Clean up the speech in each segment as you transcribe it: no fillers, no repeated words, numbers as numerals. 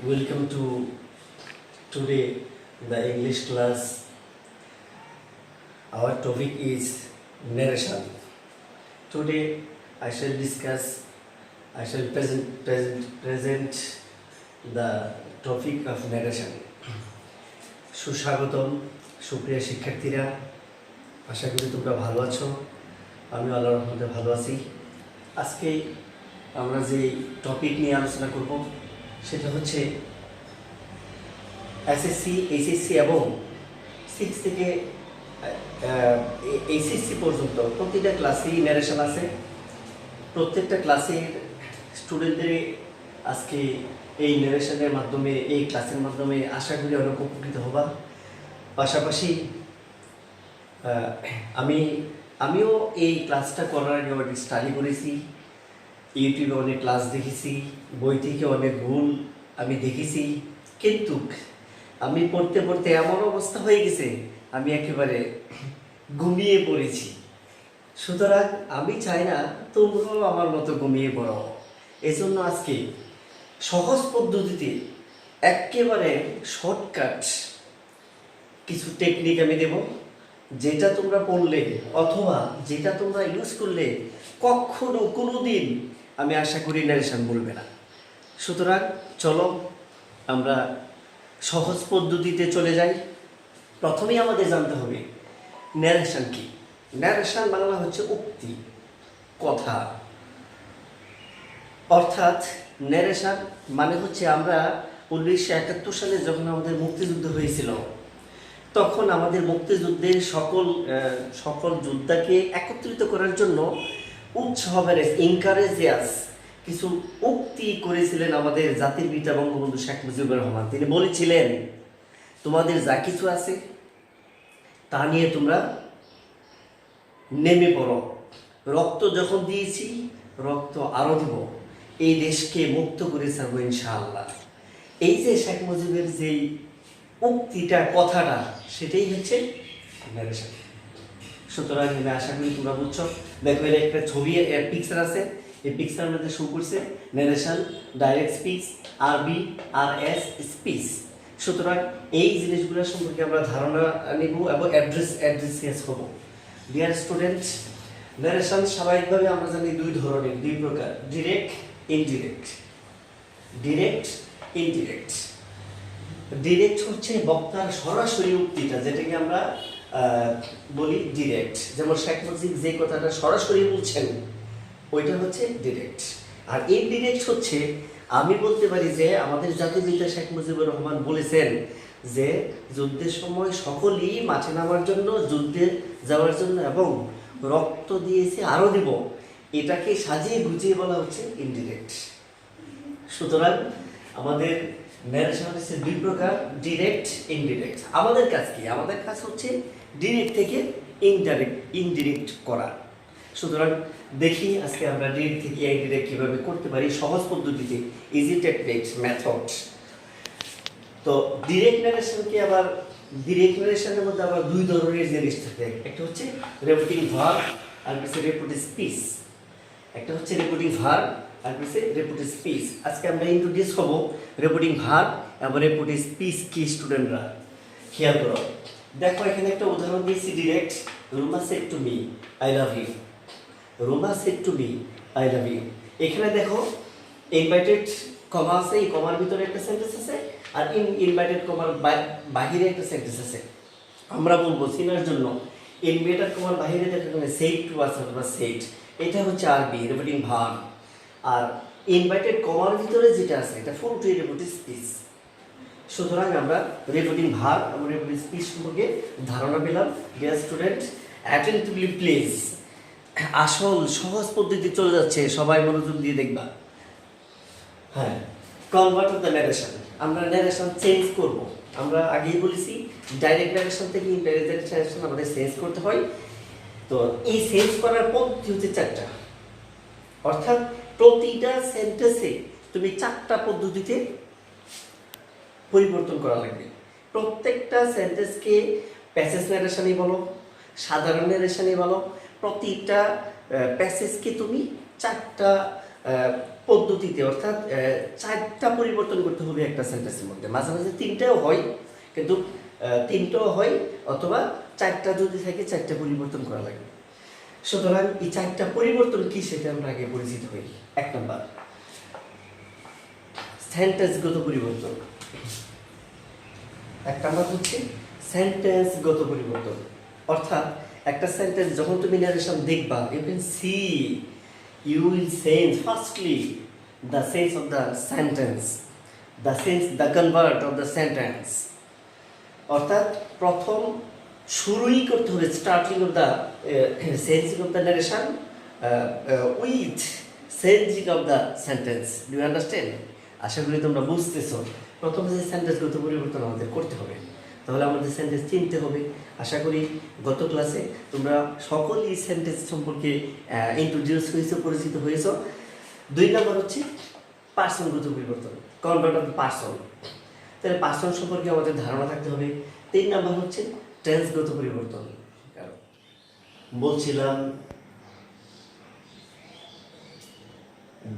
Welcome to today the English class. Our topic is narration. Today I shall discuss, I shall present the topic of narration. সুস্বাগতম সুপ্রিয় শিক্ষার্থীরা, আশা করি তোমরা ভালো আছো। আমি আল্লাহর রহমতে ভালো আছি। আজকে আমরা যে টপিক নিয়ে আলোচনা করব সেটা হচ্ছে এসএসসি, এইচএসসি এবং 6 থেকে এইচএসসি পর্যন্ত প্রতিটা ক্লাসেই ন্যারেশন আছে। প্রত্যেকটা ক্লাসের স্টুডেন্টদের আজকে এই ন্যারেশনের মাধ্যমে, এই ক্লাসের মাধ্যমে আশা করি অনেক উপকৃত হবা। পাশাপাশি আমিও এই ক্লাসটা করার আগে অনেক স্টাডি করেছি, ইউটিউবে অনেক ক্লাস দেখেছি, বই থেকে অনেক ভুল আমি দেখেছি, কিন্তু আমি পড়তে পড়তে এমন অবস্থা হয়ে গেছে আমি একেবারে ঘুমিয়ে পড়েছি। সুতরাং আমি চাই না তোমরাও আমার মতো ঘুমিয়ে পড়ো। এজন্য আজকে সহজ পদ্ধতিতে একেবারে শর্টকাট কিছু টেকনিক আমি দেব, যেটা তোমরা পড়লে অথবা যেটা তোমরা ইউজ করলে কখনো কোনো দিন আমি আশা করি ন্যারেশন বলবে না। সুতরাং চলো আমরা সহজ পদ্ধতিতে চলে যাই। প্রথমেই আমাদের জানতে হবে ন্যারেশন কি। ন্যারেশন বাংলা হচ্ছে উক্তি, কথা। অর্থাৎ ন্যারেশন মানে হচ্ছে আমরা 1971 সালে যখন আমাদের মুক্তিযুদ্ধ হয়েছিল, তখন আমাদের মুক্তিযুদ্ধের সকল যোদ্ধাকে একত্রিত করার জন্য ইনকারেজিয়াস কিছু উক্তি করেছিলেন আমাদের জাতির পিতা বঙ্গবন্ধু শেখ মুজিবুর রহমান। তিনি বলেছিলেন, তোমাদের যা কিছু আছে তা নিয়ে তোমরা নেমে পড়ো, রক্ত যখন দিয়েছি রক্ত আরো দেব, এই দেশকে মুক্ত করে ছাড়বো ইনশাআল্লাহ। এই যে শেখ মুজিবের যেই উক্তিটা, কথাটা, সেটাই হচ্ছে ন্যারেশন। সুতরাং আমি আশা করি তোমরা বুঝছো। দেখো এর একটা ছবি, পিকচার আছে, এই পিকচারের মধ্যে শো করছে ন্যারেশন, ডাইরেক্ট স্পিচ, আরবি, আরএস স্পিচ। সুতরাং এই জিনিসগুলো সম্পর্কে আমরা ধারণা নিব এবং অ্যাড্রেস হবো। ডিয়ার স্টুডেন্ট, ন্যারেশন স্বাভাবিকভাবে আমরা জানি দুই প্রকার, direct, indirect. Direct, indirect. Direct হচ্ছে বক্তার সরাসরি উক্তিটা, যেটাকে আমরা বলি ডিরেক্ট। যেমন শেখ মুজিব যে কথাটা সরাসরি বলছেন ওইটা হচ্ছে ডিরেক্ট। আর ইনডিরেক্ট হচ্ছে আমি বলতে পারি যে আমাদের জাতির পিতা শেখ মুজিবুর রহমান বলেছেন যে যুদ্ধের সময় সকলেই মাঠে নামার জন্য, যুদ্ধে যাওয়ার জন্য এবং রক্ত দিয়েছে আরও দিব, এটাকে সাজিয়ে গুছিয়ে বলা হচ্ছে ইনডিরেক্ট। সুতরাং আমাদের ন্যারেশন হচ্ছে দুই প্রকার, ডিরেক্ট, ইনডিরেক্ট। আমাদের কাজ কি? আমাদের কাজ হচ্ছে ডিরেক্ট থেকে ইনডিরেক্ট করা। সুতরাং দেখি আজকে আমরা ডিরেক্ট থেকে ইনডিরেক্ট কিভাবে করতে পারি সহজ পদ্ধতিতে, ইজি টেকনিক মেথড। তো ডিরেক্ট ন্যারেশনের মধ্যে আবার দুই ধরনের জিনিস থাকে। একটা হচ্ছে রেপুটিং ভার্ব আর হচ্ছে রেপুটিভ স্পিচ। একটা হচ্ছে রেপুটিং ভার্ব আর হচ্ছে রেপুটিভ স্পিচ। আজকে আমরা ইন্ট্রোডিউস হব রেপুটিং ভার্ব এবং রেপুটিভ স্পিচ কি স্টুডেন্টরা খেয়াল করো। দেখো এখানে একটা উদাহরণ দিয়েছি direct. Ruma said to me I love you. Ruma said to me I love you. এখানে দেখো ইনভাইটেড কমা আছে, এই কমার ভিতরে একটা সেন্টেন্স আছে, আর ইনভাইটেড কমার বাহিরে একটা সেন্টেন্স আছে। আমরা বলবো চিনার জন্য ইনভাইটেড কমার বাহিরে দেখো সেড টু আছে অথবা সেড, এটা হচ্ছে আরবি রেপুটিং ভার্ব। আর ইনভাইটেড কমার ভিতরে যেটা আছে এটা ফুল টু রেপুটিভ স্পিচ। সুতরাং আমরা রেপুটিং ভার্ব এবং রেপুটিভ স্পিচ সম্পর্কে ধারণা পেলাম। Dear student, attentively please. আসল সহজ পদ্ধতি চলে যাচ্ছে, সবাই মনোযোগ দিয়ে দেখবা। হ্যাঁ, কনভার্ট অফ দ্য ন্যারেশন। আমরা ন্যারেশন চেঞ্জ করব। আমরা আগেই বলেছি ডাইরেক্ট ন্যারেশন থেকে ইনডাইরেক্ট ন্যারেশন আমাদের চেঞ্জ করতে হয়। তো এই চেঞ্জ করার পদ্ধতি হচ্ছে 4টা। অর্থাৎ প্রতিটা সেন্টেন্সে তুমি 4টা পদ্ধতিতে পরিবর্তন করা লাগবে। প্রত্যেকটা সেন্টেন্সকে প্যাসেজ ন্যারেশনই বলো, সাধারণ ন্যারেশনই বলো, প্রতিটা প্যাসেজকে তুমি 4টা পদ্ধতিতে, অর্থাৎ চারটা পরিবর্তন করতে হবে একটা সেন্টেন্সের মধ্যে। মাঝে মাঝে তিনটাও হয়, কিন্তু তিনটাও হয় অথবা চারটা যদি থাকে চারটা পরিবর্তন করা লাগে। সুতরাং এই চারটা পরিবর্তন কি সেটা আমরা আগে পরিচিত হই। 1 নম্বর সেন্টেন্সগত পরিবর্তন। 1 নম্বর হচ্ছে সেন্টেন্সগত পরিবর্তন, অর্থাৎ একটা সেন্টেন্স যখন তুমি ন্যারেশন দেখবা, you can see, you will change firstly the sense of the sentence, the convert of the sentence, অর্থাৎ প্রথম শুরুই করতে হবে starting of the changing of the narration with changing of the sentence. Do you understand? আশা করি তোমরা বুঝতেছো। প্রথম যে সেন্টেন্সগত পরিবর্তন আমাদের করতে হবে, তাহলে আমাদের সেন্টেন্স চিনতে হবে। আশা করি গত ক্লাসে তোমরা সকলেই সেন্টেন্স সম্পর্কে ইন্ট্রোডিউস হয়েছো, পরিচিত হয়েছ। 2 নম্বর হচ্ছে পার্সনগত পরিবর্তন, কনভার্ট অফ পার্সন। তাহলে পার্সন সম্পর্কে আমাদের ধারণা থাকতে হবে। 3 নম্বর হচ্ছে টেন্সগত পরিবর্তন। বলছিলাম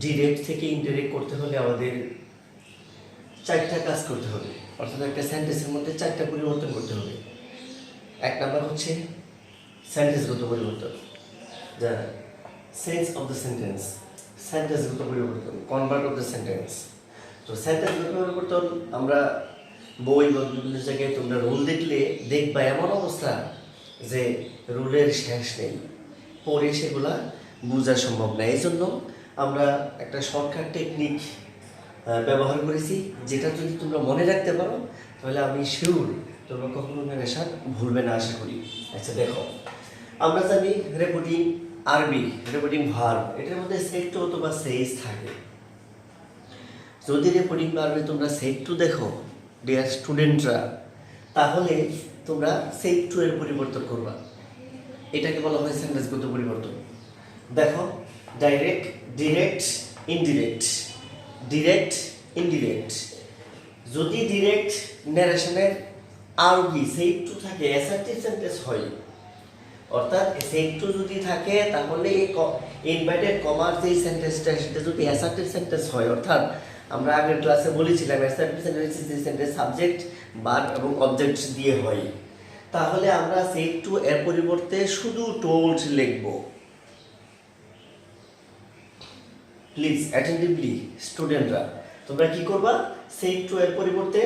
ডিরেক্ট থেকে ইনডিরেক্ট করতে হলে আমাদের 4টা কাজ করতে হবে, অর্থাৎ একটা সেন্টেন্সের মধ্যে 4টা পরিবর্তন করতে হবে। 1 নম্বর হচ্ছে সেন্টেন্সগত পরিবর্তন, the sense of the sentence, সেন্টেন্সগত পরিবর্তন, কনভার্ট অফ দ্য সেন্টেন্স। তো সেন্টেন্সগত পরিবর্তন আমরা বই বা বিভিন্ন জায়গায় তোমরা রুল দেখলে দেখবা এমন অবস্থা যে রুলের শেষ নেই, পরে সেগুলা বোঝা সম্ভব না। এই জন্য আমরা একটা শর্টকাট টেকনিক ব্যবহার করেছি, যেটা যদি তোমরা মনে রাখতে পারো তাহলে আমি শিওর তোমরা কখনো নারেশন ভুলবে না, আশা করি। আচ্ছা দেখো, আমরা জানি রেপোর্টিং আরবি, রেপোর্টিং ভার্ব, এটার মধ্যে সেট টু অথবা সেইস থাকে। যদি রেপোর্টিং ভার্বে তোমরা সেট টু দেখো ডিয়ার স্টুডেন্টরা, তাহলে তোমরা সেট টু এর পরিবর্তন করবা। এটাকে বলা হয় সেন্টেন্সগত পরিবর্তন। দেখো, direct, direct, indirect, direct, indirect. যদি ডিরেক্ট ন্যারেশনের আরবি সেট টু থাকে, অ্যাসার্টিভ সেন্টেন্স হয়, অর্থাৎ সেট টু যদি থাকে তাহলে ইনভার্টেড কমার যে সেন্টেন্সটা সেটা যদি অ্যাসার্টিভ সেন্টেন্স হয়, অর্থাৎ আমরা আগের ক্লাসে বলেছিলাম অ্যাসার্টিভ সেন্টেন্স যে সেন্টেন্স সাবজেক্ট, ভার্ব এবং অবজেক্ট দিয়ে হয়, তাহলে আমরা সেট টু এর পরিবর্তে শুধু টোল্ড লিখব। প্লিজ অ্যাটেন্টিভলি স্টুডেন্টরা, তোমরা কি করবা? সেট টু এর পরিবর্তে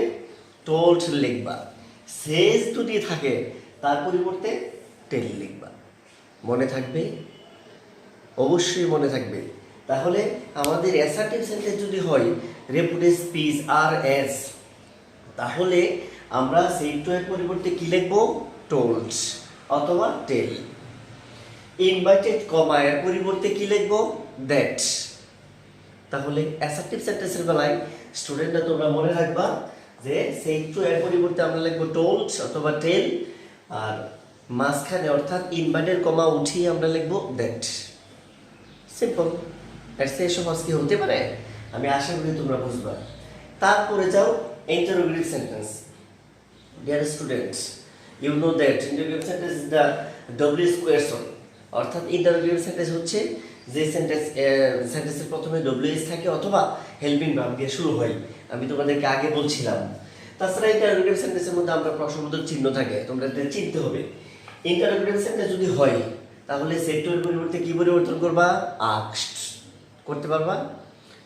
টোল্ড লিখবা। সেজ যদি থাকে তার পরিবর্তে টেল লিখবা। মনে থাকবে? অবশ্যই মনে থাকবে। তাহলে আমাদের অ্যাসার্টিভ সেন্টেন্স যদি হয় রেপুটেড স্পিচ আর এস, তাহলে আমরা সেট টু এর পরিবর্তে কি লিখব? টোল্ড অথবা টেল। ইনভার্টেড কমা এর পরিবর্তে কি লিখব? দ্যাট। তাহলে অ্যাসার্টিভ সেন্টেন্সের বেলায় স্টুডেন্টরা তোমরা মনে রাখবা যে সেট টু এর পরিবর্তে আমরা লিখব টোল্ড অথবা টেল, আর মাঝখানে অর্থাৎ ইনভার্টেড কমা উঠিয়ে আমরা লিখব দ্যাট। সিম্পল। এর চেয়ে সহজ কি হতে পারে? আমি আশা করি তোমরা বুঝবা। তারপরে যাও interrogative sentence. Dear students, you know that interrogative sentence is the W S question, অর্থাৎ ইন্টারোগেটিভ সেন্টেন্স হচ্ছে যে সেন্টেন্সের প্রথমে ডব্লিউএস থাকে অথবা হেল্পিং ভার্ব দিয়ে শুরু হয়। আমি তোমাদেরকে আগে বলছিলাম। তাছাড়া ইন্টারোগেটিভ সেন্টেন্সের মধ্যে আমরা প্রশ্নবোধক চিহ্ন থাকে, তোমরা এটা চিনতে হবে। ইন্টারোগেটিভ সেন্টেন্স যদি হয় তাহলে সেট টু এর পরিবর্তে কি পরিবর্তন করবা? আস্কড করতে পারবা।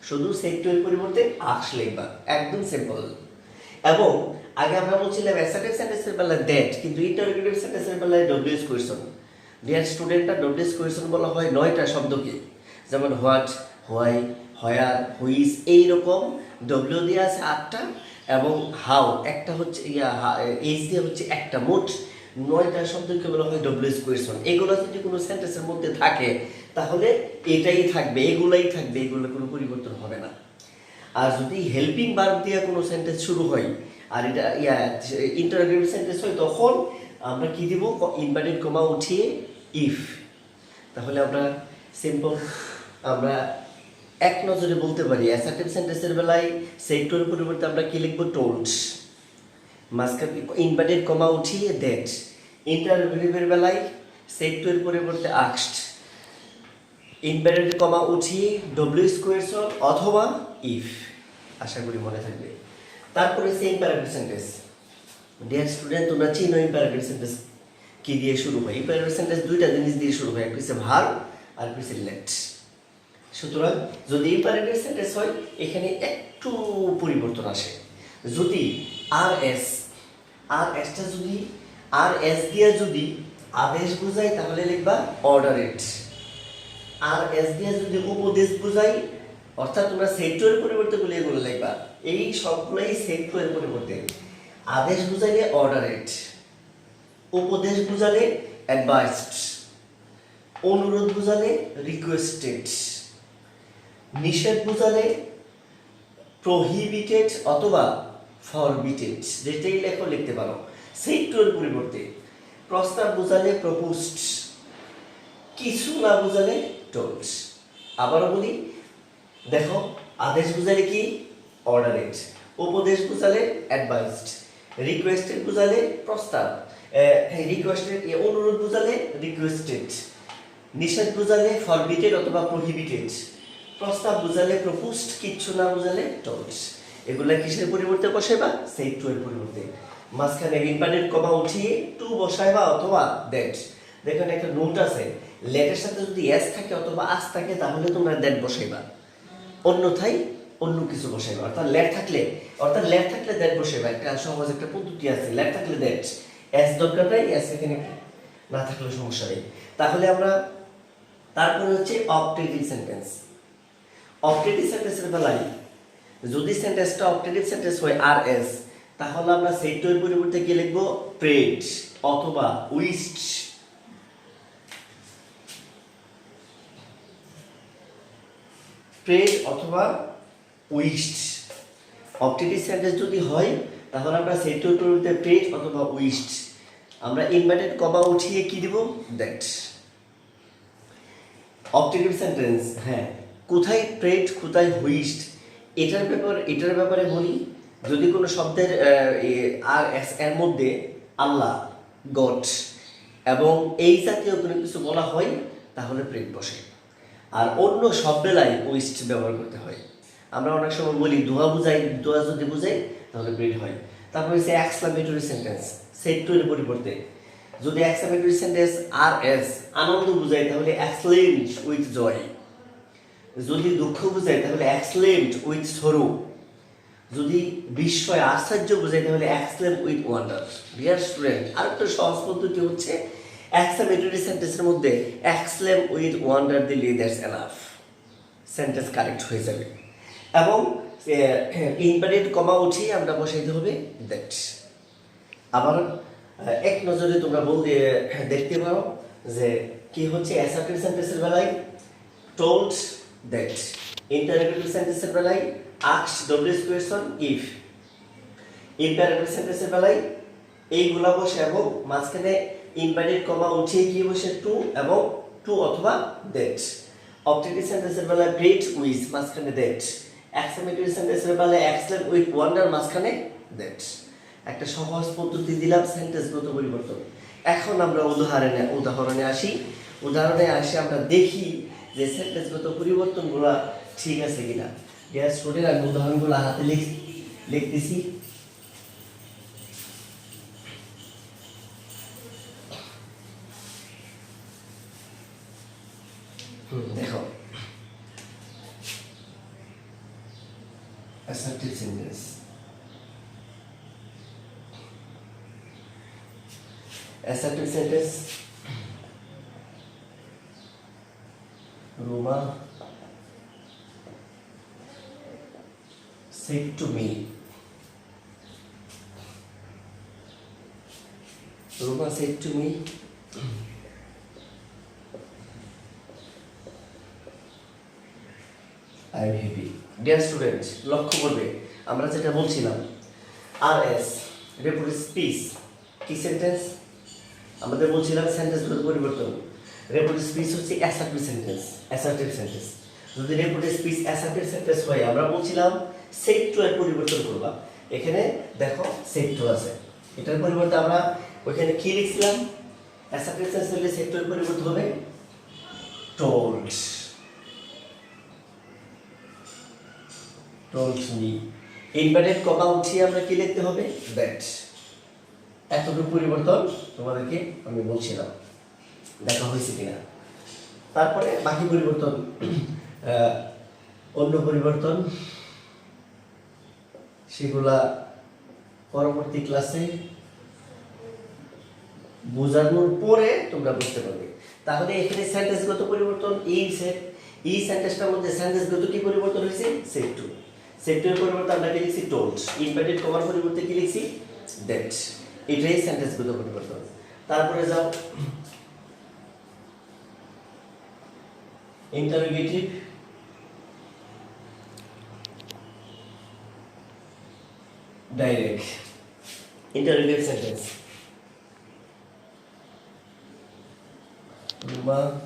শুধু সেট টু এর পরিবর্তে আস্কড লিখবা, একদম সিম্পল। এবং আগে আমরা বলছিলাম অ্যাসার্টিভ সেন্টেন্সের বেলায় দ্যাট, কিন্তু ইন্টারোগেটিভ সেন্টেন্সের বেলায় ডব্লিউএস কোয়েশ্চন। ডিয়ার স্টুডেন্টরা, ডব্লিউএস কোয়েশ্চন বলা হয় 9টা শব্দকে, যেমন হোয়াট, হোয়াই, হোয়ার, হুইচ, এইরকম ডব্লিউ দিয়ে আছে 8টা, এবং হাউ একটা হচ্ছে এইচ দিয়ে হচ্ছে একটা, মোট 9টা শব্দকে বলা হয় ডব্লিউএস কোয়েশ্চন। এগুলো যদি কোনো সেন্টেন্সের মধ্যে থাকে তাহলে এটাই থাকবে, এগুলাই থাকবে, এগুলো কোনো পরিবর্তন হবে না। আর যদি হেল্পিং ভার্ব দিয়ে কোনো সেন্টেন্স শুরু হয় আর এটা ইন্টারোগেটিভ সেন্টেন্স হয়, তখন আমরা কি দিব? ইনভার্টেড কমা উঠিয়ে ইফ। তাহলে আমরা সিম্পল আমরা এক নজরে বলতে পারি অ্যাসার্টিভ সেন্টেন্সের বেলায় সেট টু এর পরিবর্তে আমরা কি লিখব? টোল্ড, মাঝখানে ইনভার্টেড কমা উঠিয়ে দ্যাট। ইন্টারোগেটিভের বেলায় সেট টু এর পরিবর্তে আস্কড, ইনভ্যালিড কমা উঠিয়ে ডব্লিউ স্কোয়ার সল অথবা ইফ, আশা করি মনে থাকবে। তারপরে হচ্ছে ইম্পারেটিভ সেন্টেন্স। ডিয়ার স্টুডেন্ট, তোমরা চিনো ইম্পারেটিভ সেন্টেন্স কি দিয়ে শুরু হয়? ইম্পারেটিভ সেন্টেন্স দুইটা জিনিস দিয়ে শুরু হয়, একটা হচ্ছে ভার্ব আর একটা হচ্ছে লেট। সুতরাং যদি ইম্পারেটিভ সেন্টেন্স হয় এখানে একটু পরিবর্তন আসে। যদি আর এসটা যদি আর এস দিয়ে যদি আদেশ বোঝায় তাহলে লিখবা অর্ডারেড। আর এস দিয়ে যদি উপদেশ বোঝাই, অর্থাৎ তোমরা সেক্টরের পরিবর্তে বলে এগুলো লিখবা, এই সবগুলোই সেক্টরের পরিবর্তে। আদেশ বুঝাইলে অর্ডারেড, উপদেশ বুঝালে অ্যাডভাইসড, অনুরোধ বুঝালে রিকোয়েস্টেড, নিষেধ বুঝালে প্রহিবিটেড অথবা ফরবিটেড, যেটাই লেখো লিখতে পারো সেক্টরের পরিবর্তে। প্রস্তাব বুঝালে প্রপোজড, কিছু না বুঝালে টোল্ড। আবারও বলি, দেখো আদেশ বুঝালে কি অর্ডারেড, উপদেশ বুঝালে অ্যাডভাইসড, রিকোয়েস্টেড বুঝালে প্রস্তাব, রিকোয়েস্টেড অনুরোধ বুঝালে রিকোয়েস্টেড, নিষেধ বুঝালে ফরবিটেড অথবা প্রহিবিটেড, প্রস্তাব বুঝালে প্রপোজড, কিচ্ছু না বুঝালে টোল্ড। এগুলা কিসের পরিবর্তে বসাইবা? সেই টু এর পরিবর্তে। মাঝখানে ইম্পারেটিভ কমা উঠিয়ে টু বসাইবা অথবা দ্যাট। দেখুন একটা নোট আছে, লেটের সাথে যদি এস থাকে অথবা আস থাকে তাহলে তোমরা দ্যাট বসাইবা, অন্যথায় অন্য কিছু বসাইবা। অর্থাৎ লেট থাকলে দ্যাট বসাইবা। একটা সহজ একটা পদ্ধতি আছে, লেট থাকলে দ্যাট, এস দরকার নাই, এস এখানে না থাকলে সমস্যা নেই। তাহলে আমরা তারপরে হচ্ছে অবজেক্টিভ সেন্টেন্স। অবজেক্টিভ সেন্টেন্সের বেলায় যদি সেন্টেন্সটা অবজেক্টিভ সেন্টেন্স হয় আর এস, তাহলে আমরা সেক্টরের পরিবর্তে কি লিখবো? প্রেড অথবা উইশড। প্রেড অথবা উইশড। অবজেক্টিভ সেন্টেন্স যদি হয় তাহলে আমরা সেক্টরের পরিবর্তে প্রেড অথবা উইশড। আমরা ইনভার্টেড কমা উঠিয়ে কি দিব? দ্যাট। অবজেক্টিভ সেন্টেন্স, হ্যাঁ, কোথায় প্রেড কোথায় হুইস্ট এটার ব্যাপারে বলি। যদি কোনো শব্দের আর এস এর মধ্যে আল্লাহ, গড এবং এই জাতীয় কোনো কিছু বলা হয় তাহলে প্রেড বসে, আর অন্য সব বেলায় উইস্ট ব্যবহার করতে হয়। আমরা অনেক সময় বলি দোয়া যদি বুঝাই তাহলে প্রেড হয়। তারপর হচ্ছে এক্সক্লামেটরি সেন্টেন্স, সেক্টরের পরিবর্তে। যদি এক্সক্লামেটরি সেন্টেন্স আর এস আনন্দ বুঝায় তাহলে এক্সক্লেমড উইথ জয়। যদি দুঃখ বুঝায় তাহলে এক্সক্লেমড উইথ সরো। যদি বিস্ময় আশ্চর্য বোঝায় তাহলে exclaim with wonder. Dear student, আরেকটা সহজ পদ্ধতি হচ্ছে এক্সক্লেমেটরি সেন্টেন্সের মধ্যে এক্সক্লেম উইথ ওয়ান্ডার দিলে দ্যাটস এনাফ, সেন্টেন্স কারেক্ট হয়ে যাবে। এবং ইনভার্টেড কমা উঠিয়ে আমরা বসাইতে হবে দ্যাট। আবার এক নজরে তোমরা দেখতে পারো যে কি হচ্ছে অ্যাসার্টিভ সেন্টেন্সের বেলায় told that, ইন্টারোগেটিভ সেন্টেন্সের বেলায় asked W question if, imperative সেন্টেন্সের বেলায় এইগুলা বসে এবং মাঝখানে ইনভার্টেড কমা উঠিয়ে গিয়ে বসে টু এবং টু অথবা দ্যাট। অবজেক্টিভ সেন্টেন্সের বেলায় গ্রেট উইথ মাঝখানে দ্যাট। এক্সক্লেমেটরি সেন্টেন্সের বেলায় এক্সক্লেম উইথ ওয়ান্ডার মাঝখানে দ্যাট। একটা সহজ পদ্ধতি দিলাম সেন্টেন্সগত পরিবর্তন। এখন আমরা উদাহরণে আসি আমরা দেখি যে সেন্টেন্সগত পরিবর্তনগুলো ঠিক আছে কিনা। ডিয়ার স্টুডেন্ট, আমি উদাহরণগুলো হাতে লিখতেছি। দেখো, assertive sentence. Assertive sentence. Roma said to me. Roma said to me, I am happy. Dear students, লক্ষ্য করবে আমরা যেটা বলছিলাম আর এস রেপুটেড স্পিচ কি সেন্টেন্স আমাদের বলছিলাম সেন্টেন্সগুলোর পরিবর্তন। রেপুটেড স্পিচ হচ্ছে অ্যাসার্টিভ সেন্টেন্স। যদি রেপুটেড স্পিচ অ্যাসার্টিভ সেন্টেন্স হয় আমরা বলছিলাম সেট টু এর পরিবর্তন করবা। এখানে দেখো সেট টু আছে, এটার পরিবর্তে আমরা ওইখানে কি লিখছিলাম? অ্যাসার্টিভ সেন্টেন্স হলে সেট টু এর পরিবর্তন হবে told. told me inverted comma উঠিয়ে আমরা কি লিখতে হবে দ্যাট এতটুকু পরিবর্তন তোমাদেরকে আমি বলছিলাম দেখা হয়েছে কিনা তারপরে বাকি পরিবর্তন অন্য পরিবর্তন সেগুলা পরবর্তী ক্লাসে বোঝানোর পরে তোমরা বুঝতে পারবে তাহলে এখানে সেন্টেন্সগত পরিবর্তন এই সেন্টেন্সটার মধ্যে সেন্টেন্সগত কি পরিবর্তন হয়েছে সেট টু সেট টু এর পরিবর্তে আমরা কি লিখছি টোল্ড ইনভার্টেড কমার পরিবর্তে কি লিখছি দ্যাট এটাই সেন্টেন্সগত পরিবর্তন তারপরে যাও interrogative direct interrogative sentence Ruma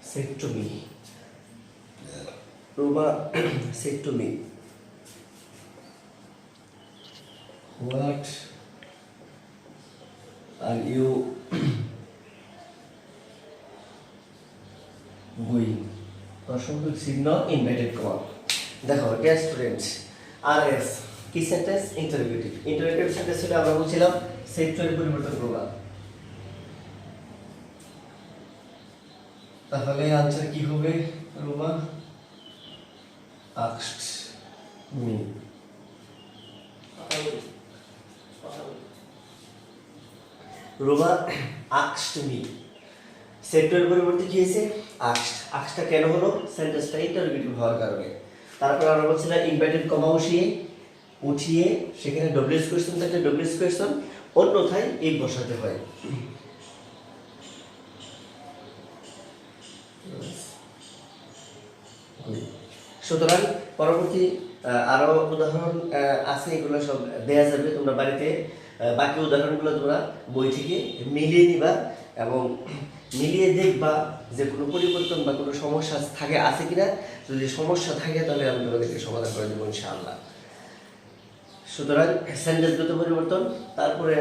said to me Ruma said to me what are you going প্রশ্নবোধক চিহ্ন ইনভার্টেড কমা দেখো ডিয়ার স্টুডেন্টস আরএস কি সেন্টেন্স ইন্টারোগেটিভ ইন্টারোগেটিভ সেন্টেন্স হলে আমরা বলছিলাম সেট টু এর পরিবর্তন করবা তাহলে आंसर কি হবে Ruma asked me Ruma asked me সেন্টেন্সের পরিবর্তে কি হয়েছে asked কেন হলো সেন্টেন্সটা ইন্টারোগেটিভ হওয়ার কারণে তারপর আমরা বলছিলাম ইনভার্টেড কমা উঠিয়ে সেখানে ডব্লিউএস কোয়েশ্চন থাকলে ডব্লিউএস কোয়েশ্চন অন্যথায় এই বসাতে হয় সুতরাং পরবর্তী আরো উদাহরণ আছে এগুলো সব দেয়া যাবে তোমরা বাড়িতে বাকি উদাহরণগুলো তোমরা বই থেকে মিলিয়ে নিবা এবং মিলিয়ে দেখবা যে কোনো পরিবর্তন বা কোনো সমস্যা থাকে আছে কিনা যদি সমস্যা থাকে তাহলে আমি তোমাদেরকে সমাধান করে দেবো ইনশাআল্লাহ সুতরাং সেন্টেন্সগত পরিবর্তন তারপরে